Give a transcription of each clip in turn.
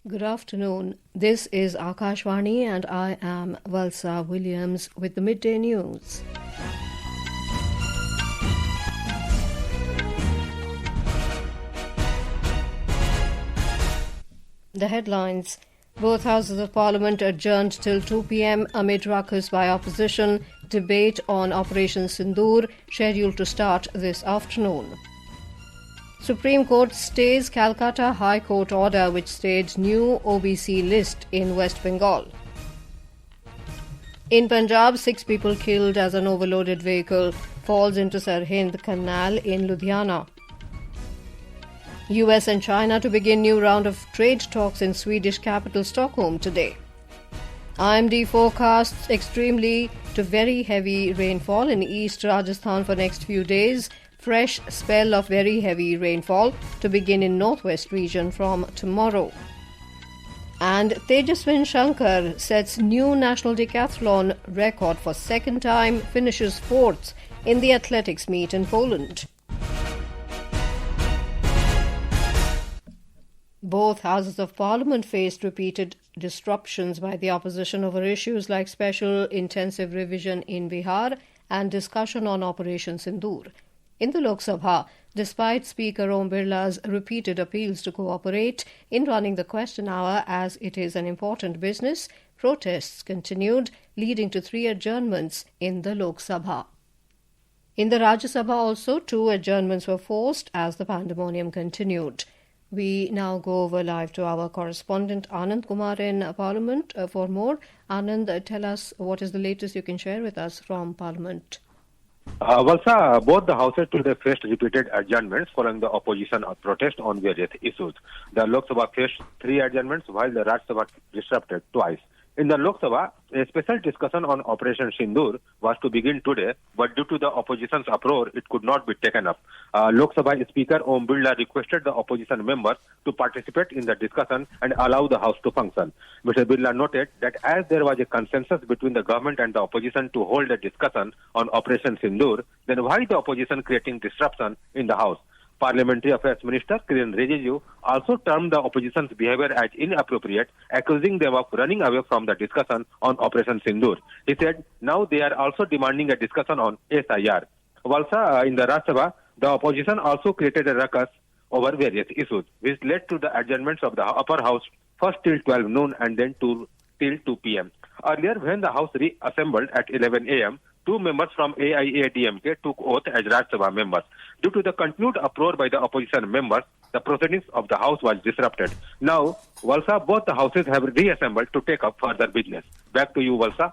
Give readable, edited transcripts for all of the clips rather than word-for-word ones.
Good afternoon. This is Akashvani and I am Valsa Williams with the Midday News. The headlines. Both houses of Parliament adjourned till 2 p.m. amid ruckus by opposition. Debate on Operation Sindoor scheduled to start this afternoon. Supreme Court stays Calcutta High Court order which stayed new OBC list in West Bengal. In Punjab, 6 people killed as an overloaded vehicle falls into Sirhind Canal in Ludhiana. US and China to begin new round of trade talks in Swedish capital Stockholm today. IMD forecasts extremely to very heavy rainfall in East Rajasthan for next few days. Fresh spell of very heavy rainfall to begin in northwest region from tomorrow. And Tejaswin Shankar sets new national decathlon record for second time, finishes fourth in the athletics meet in Poland. Both houses of Parliament faced repeated disruptions by the opposition over issues like special intensive revision in Bihar and discussion on Operation Sindoor. In the Lok Sabha, despite Speaker Om Birla's repeated appeals to cooperate in running the question hour as it is an important business, protests continued, leading to 3 adjournments in the Lok Sabha. In the Rajya Sabha also, 2 adjournments were forced as the pandemonium continued. We now go over live to our correspondent Anand Kumar in Parliament for more. Anand, tell us what is the latest you can share with us from Parliament. Valsa, both the houses today faced repeated adjournments following the opposition protest on various issues. The Lok Sabha faced 3 adjournments while the Rajya Sabha disrupted twice. In the Lok Sabha, a special discussion on Operation Sindoor was to begin today, but due to the opposition's uproar, it could not be taken up. Lok Sabha Speaker Om Birla requested the opposition members to participate in the discussion and allow the House to function. Mr. Birla noted that as there was a consensus between the government and the opposition to hold a discussion on Operation Sindoor, then why the opposition creating disruption in the House? Parliamentary Affairs Minister Kiran Rijiju also termed the opposition's behavior as inappropriate, accusing them of running away from the discussion on Operation Sindoor. He said now they are also demanding a discussion on SIR. Valsa, in the Rajya Sabha, the opposition also created a ruckus over various issues, which led to the adjournments of the upper house first till 12 noon and then till 2 p.m. Earlier, when the House reassembled at 11 a.m., 2 members from AIADMK took oath as Rajya Sabha members. Due to the continued uproar by the opposition members, the proceedings of the House was disrupted. Now, Valsa, both the houses have reassembled to take up further business. Back to you, Valsa.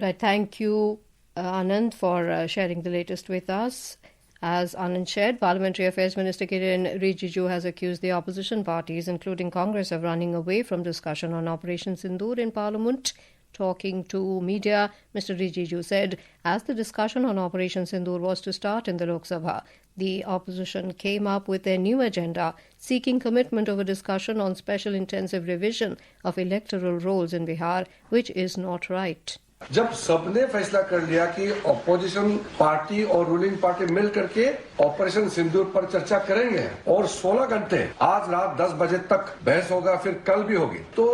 Right, thank you, Anand, for sharing the latest with us. As Anand shared, Parliamentary Affairs Minister Kiran Rijiju has accused the opposition parties, including Congress, of running away from discussion on Operation Sindoor in Parliament. Talking to media, Mr. Rijiju said, as the discussion on Operation Sindoor was to start in the Lok Sabha, the opposition came up with a new agenda seeking commitment over discussion on special intensive revision of electoral rolls in Bihar, which is not right. जब सबने फैसला कर लिया कि opposition party और ruling party मिल करके operation सिंदूर पर चर्चा करेंगे और 16 घंटे आज रात 10 बजे तक बहस होगा, फिर कल भी होगी, तो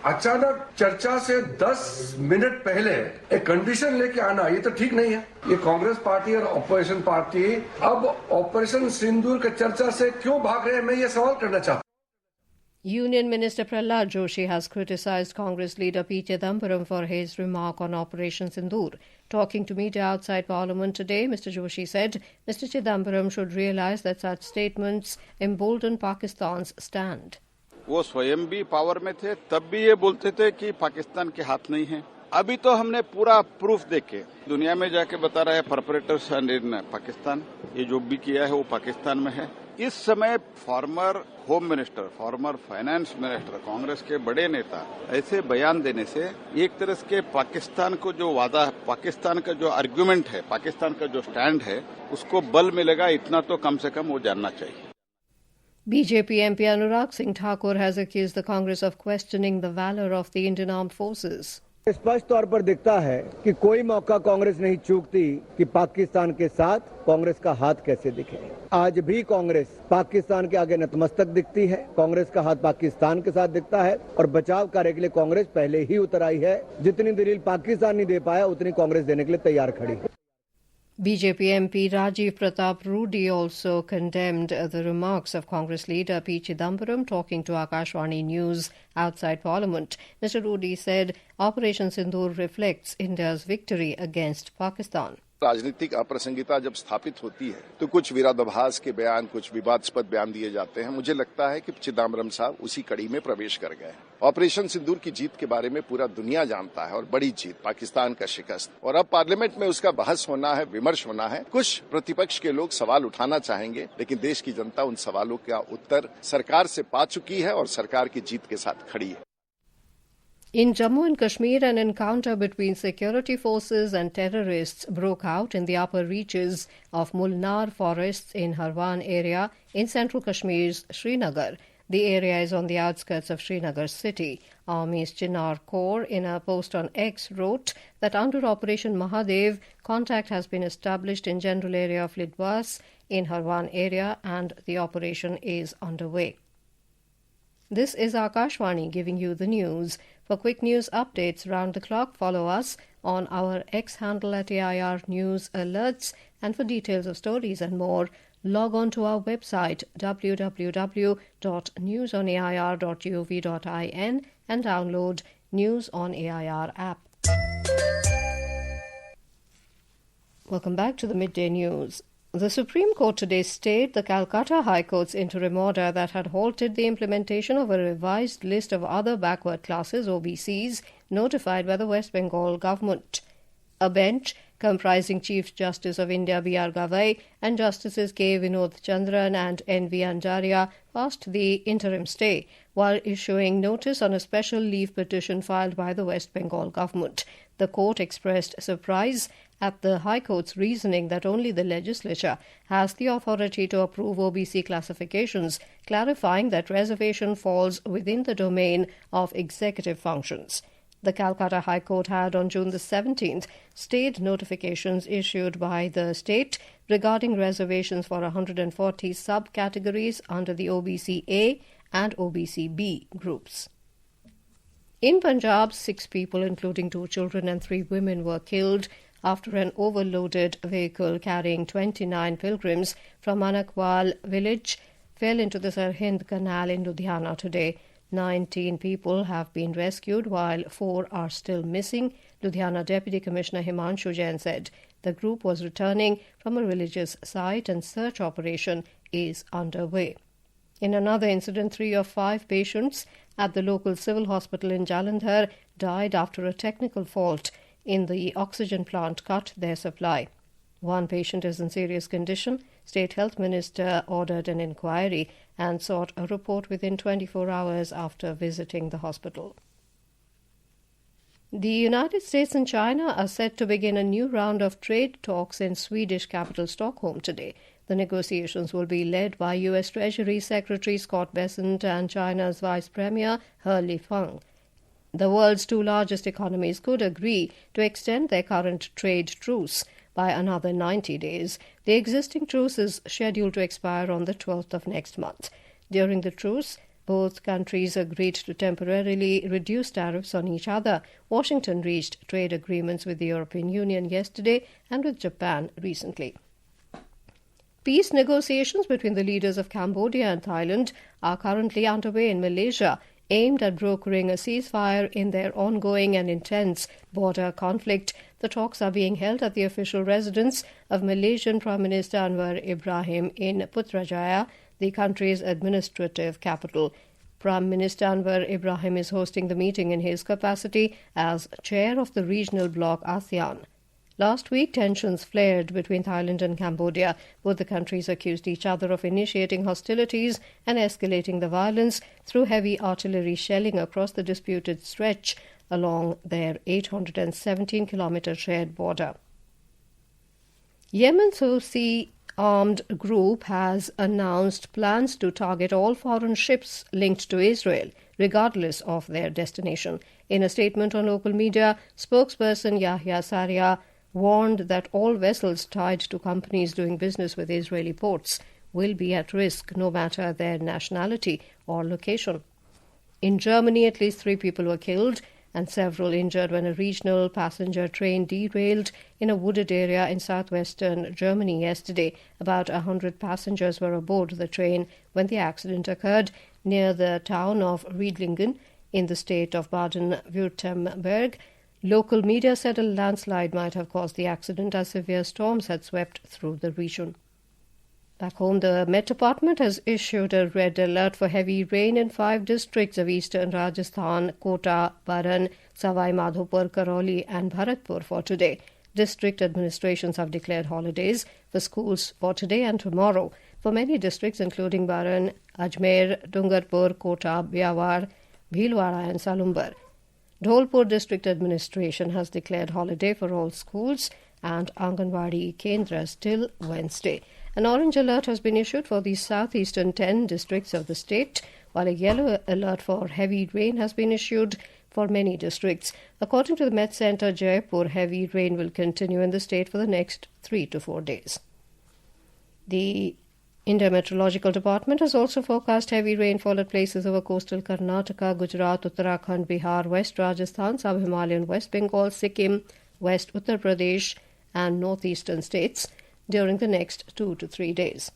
अचानक चर्चा से 10 मिनट पहले एक कंडीशन लेके आना, ये तो ठीक नहीं है। ये कांग्रेस पार्टी और ऑपोजिशन पार्टी अब ऑपरेशन सिंदूर के चर्चा से क्यों भाग रहे हैं, मैं ये सवाल करना चाहता हूँ। Union Minister Prahlad Joshi has criticised Congress leader P. Chidambaram for his remark on Operation Sindoor. Talking to media outside Parliament today, Mr. Joshi said Mr. Chidambaram should realise that such statements embolden Pakistan's stand. वो स्वयं भी power में थे, तब भी ये बोलते थे कि पाकिस्तान के हाथ नहीं है। अभी तो हमने पूरा प्रूफ देके दुनिया में जाके बता रहा है परपेट्रेटर्स इन पाकिस्तान, ये जो भी किया है वो पाकिस्तान में है। इस समय farmer home minister, former finance minister, Congress के बड़े नेता ऐसे बयान देने से एक तरह से पाकिस्तान को जो वादा है, पाकिस्तान का जो आर्गुमेंट है, पाकिस्तान का जो स्टैंड है, उसको बल मिलेगा, इतना तो कम से कम वो जानना चाहिए। BJP MP Anurag Singh Thakur has accused the Congress of questioning the valour of the Indian Armed Forces. स्पष्ट तौर पर दिखता है कि कोई मौका कांग्रेस नहीं चूकती कि पाकिस्तान के साथ कांग्रेस का हाथ कैसे दिखे। आज भी कांग्रेस पाकिस्तान के आगे नतमस्तक दिखती है, कांग्रेस का हाथ पाकिस्तान के साथ दिखता है और बचाव कार्य के लिए कांग्रेस पहले ही उतर आई है। जितनी दलील पाकिस्तान नहीं दे पाया उतनी कांग्रेस देने के लिए तैयार खड़ी है। BJP MP Rajiv Pratap Rudy also condemned the remarks of Congress leader P. Chidambaram talking to Akashvani News outside Parliament. Mr. Rudy said Operation Sindoor reflects India's victory against Pakistan. राजनीतिक अप्रसंगिता जब स्थापित होती है तो कुछ विरोधाभास के बयान, कुछ विवादास्पद बयान दिए जाते हैं। मुझे लगता है कि चिदम्बरम साहब उसी कड़ी में प्रवेश कर गए हैं। ऑपरेशन सिंदूर की जीत के बारे में पूरा दुनिया जानता है और बड़ी जीत, पाकिस्तान का शिकस्त, और अब पार्लियामेंट में उसका बहस होना है, विमर्श होना है। कुछ प्रतिपक्ष के लोग सवाल उठाना चाहेंगे, लेकिन देश की जनता उन सवालों का उत्तर सरकार से पा चुकी है और सरकार की जीत के साथ खड़ी है। In Jammu and Kashmir, an encounter between security forces and terrorists broke out in the upper reaches of Mulnar forests in Harwan area in central Kashmir's Srinagar. The area is on the outskirts of Srinagar city. Army's Chinar Corps, in a post on X, wrote that under Operation Mahadev, contact has been established in general area of Lidwas in Harwan area and the operation is underway. This is Akashvani giving you the news. For quick news updates round the clock, follow us on our X handle at AIR News Alerts, and for details of stories and more, log on to our website www.newsonair.gov.in and download News on AIR app. Welcome back to the Midday News. The Supreme Court today stayed the Calcutta High Court's interim order that had halted the implementation of a revised list of other backward classes, OBCs, notified by the West Bengal government. A bench comprising Chief Justice of India B.R. Gavai and Justices K. Vinod Chandran and N.V. Anjaria passed the interim stay while issuing notice on a special leave petition filed by the West Bengal government. The court expressed surprise at the High Court's reasoning that only the legislature has the authority to approve OBC classifications, clarifying that reservation falls within the domain of executive functions. The Calcutta High Court had on June the 17th stayed notifications issued by the state regarding reservations for 140 subcategories under the OBC A and OBC B groups. In Punjab, 6 people, including 2 children and 3 women, were killed after an overloaded vehicle carrying 29 pilgrims from Manakwal village fell into the Sirhind Canal in Ludhiana today. 19 people have been rescued while 4 are still missing, Ludhiana Deputy Commissioner Himanshu Jain said. The group was returning from a religious site and search operation is underway. In another incident, 3 of 5 patients at the local civil hospital in Jalandhar died after a technical fault in the oxygen plant cut their supply. 1 patient is in serious condition. State Health Minister ordered an inquiry and sought a report within 24 hours after visiting the hospital. The United States and China are set to begin a new round of trade talks in Swedish capital Stockholm today. The negotiations will be led by U.S. Treasury Secretary Scott Bessent and China's Vice Premier He Lifeng. The world's 2 largest economies could agree to extend their current trade truce by another 90 days. The existing truce is scheduled to expire on the 12th of next month. During the truce, both countries agreed to temporarily reduce tariffs on each other. Washington reached trade agreements with the European Union yesterday and with Japan recently. Peace negotiations between the leaders of Cambodia and Thailand are currently underway in Malaysia, aimed at brokering a ceasefire in their ongoing and intense border conflict. The talks are being held at the official residence of Malaysian Prime Minister Anwar Ibrahim in Putrajaya, the country's administrative capital. Prime Minister Anwar Ibrahim is hosting the meeting in his capacity as chair of the regional bloc ASEAN. Last week, tensions flared between Thailand and Cambodia. Both the countries accused each other of initiating hostilities and escalating the violence through heavy artillery shelling across the disputed stretch along their 817-kilometre shared border. Yemen's Houthi armed group has announced plans to target all foreign ships linked to Israel. regardless of their destination. In a statement on local media, spokesperson Yahya Saria warned that all vessels tied to companies doing business with Israeli ports will be at risk no matter their nationality or location. In Germany, at least 3 people were killed and several injured when a regional passenger train derailed in a wooded area in southwestern Germany yesterday. About 100 passengers were aboard the train when the accident occurred near the town of Riedlingen in the state of Baden-Württemberg. Local media said a landslide might have caused the accident as severe storms had swept through the region. Back home, the Met Department has issued a red alert for heavy rain in 5 districts of eastern Rajasthan: Kota, Baran, Savai Madhopur, Karoli and Bharatpur for today. District administrations have declared holidays for schools for today and tomorrow for many districts including Baran, Ajmer, Dungarpur, Kota, Byawar, Bhilwara and Salumbar. Dholpur District Administration has declared holiday for all schools and Anganwadi Kendras till Wednesday. An orange alert has been issued for the southeastern 10 districts of the state, while a yellow alert for heavy rain has been issued for many districts. According to the Met Centre, Jaipur, heavy rain will continue in the state for the next 3 to 4 days. The India Meteorological Department has also forecast heavy rainfall at places over coastal Karnataka, Gujarat, Uttarakhand, Bihar, West Rajasthan, Sub-Himalayan West Bengal, Sikkim, West Uttar Pradesh and northeastern states during the next 2 to 3 days.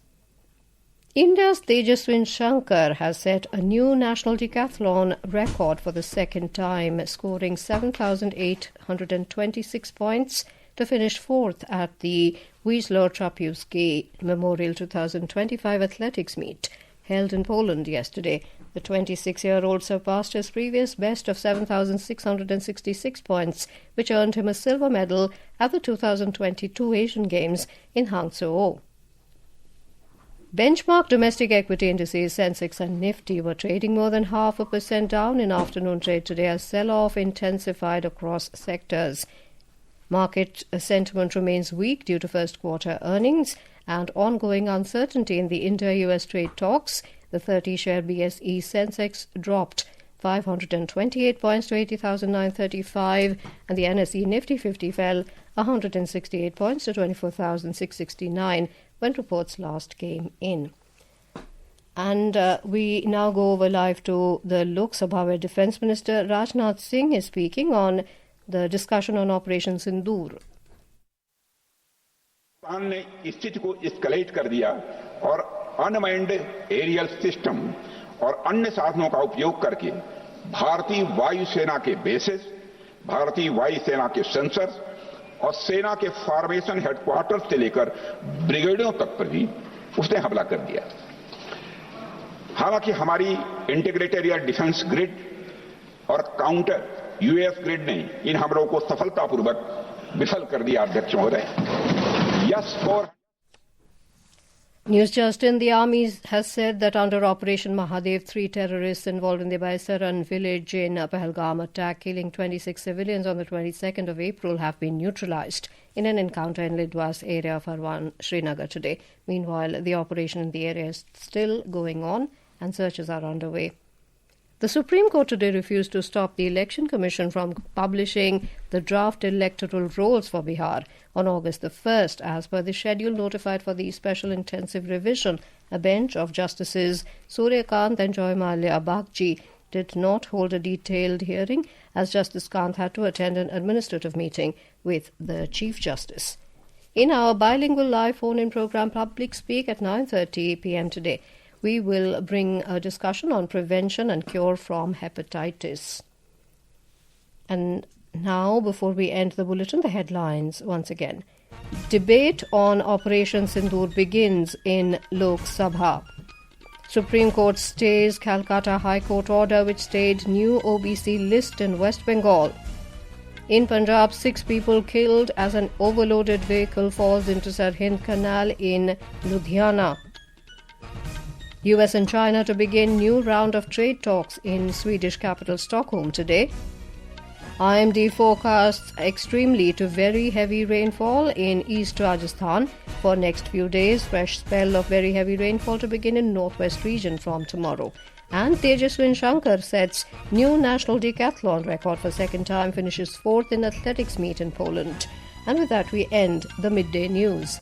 India's Tejaswin Shankar has set a new national decathlon record for the second time, scoring 7,826 points to finish 4th at the Wisław Trapiewski Memorial 2025 athletics meet held in Poland yesterday. The 26-year-old surpassed his previous best of 7,666 points, which earned him a silver medal at the 2022 Asian Games in Hangzhou. Benchmark domestic equity indices Sensex and Nifty were trading more than 0.5% down in afternoon trade today as sell-off intensified across sectors. Market sentiment remains weak due to first quarter earnings and ongoing uncertainty in the India-US trade talks. The 30-share BSE Sensex dropped 528 points to 80,935 and the NSE Nifty 50 fell 168 points to 24,669 when reports last came in. And we now go over live to the Lok Sabha where Defence Minister Rajnath Singh is speaking on the discussion on Operation Sindoor. Pakistan ने स्थिति को escalate कर दिया और unmanned aerial system और अन्य साधनों का उपयोग करके भारतीय वायुसेना के बेसेस, भारतीय वायुसेना के सेंसर्स और सेना के फॉर्मेशन हेडक्वार्टर्स से लेकर ब्रिगेडों तक पर भी उसने हमला कर दिया। हालांकि हमारी इंटीग्रेटेड एयर डिफेंस ग्रिड और काउंटर यूएस ग्रिड ने इन हमलों को सफलतापूर्वक विफल कर दिया। अध्यक्ष महोदय, News just in, the army has said that under Operation Mahadev, 3 terrorists involved in the Baisaran village in Pahalgam attack killing 26 civilians on the 22nd of April have been neutralized in an encounter in Lidwas area of Arwan, Srinagar today. Meanwhile, the operation in the area is still going on and searches are underway. The Supreme Court today refused to stop the Election Commission from publishing the draft electoral rolls for Bihar on August the 1st, as per the schedule notified for the special intensive revision. A bench of Justices Suryakant and Joy Malya Bagchi did not hold a detailed hearing, as Justice Kant had to attend an administrative meeting with the Chief Justice. In our bilingual live phone-in program Public Speak at 9:30 p.m. today, we will bring a discussion on prevention and cure from hepatitis. And now, before we end the bulletin, the headlines once again. Debate on Operation Sindoor begins in Lok Sabha. Supreme Court stays Calcutta High Court order which stayed new OBC list in West Bengal. In Punjab, 6 people killed as an overloaded vehicle falls into Sirhind Canal in Ludhiana. US and China to begin new round of trade talks in Swedish capital Stockholm today. IMD forecasts extremely to very heavy rainfall in East Rajasthan for next few days. Fresh spell of very heavy rainfall to begin in northwest region from tomorrow. And Tejaswin Shankar sets new national decathlon record for second time, finishes fourth in athletics meet in Poland. And with that we end the midday news.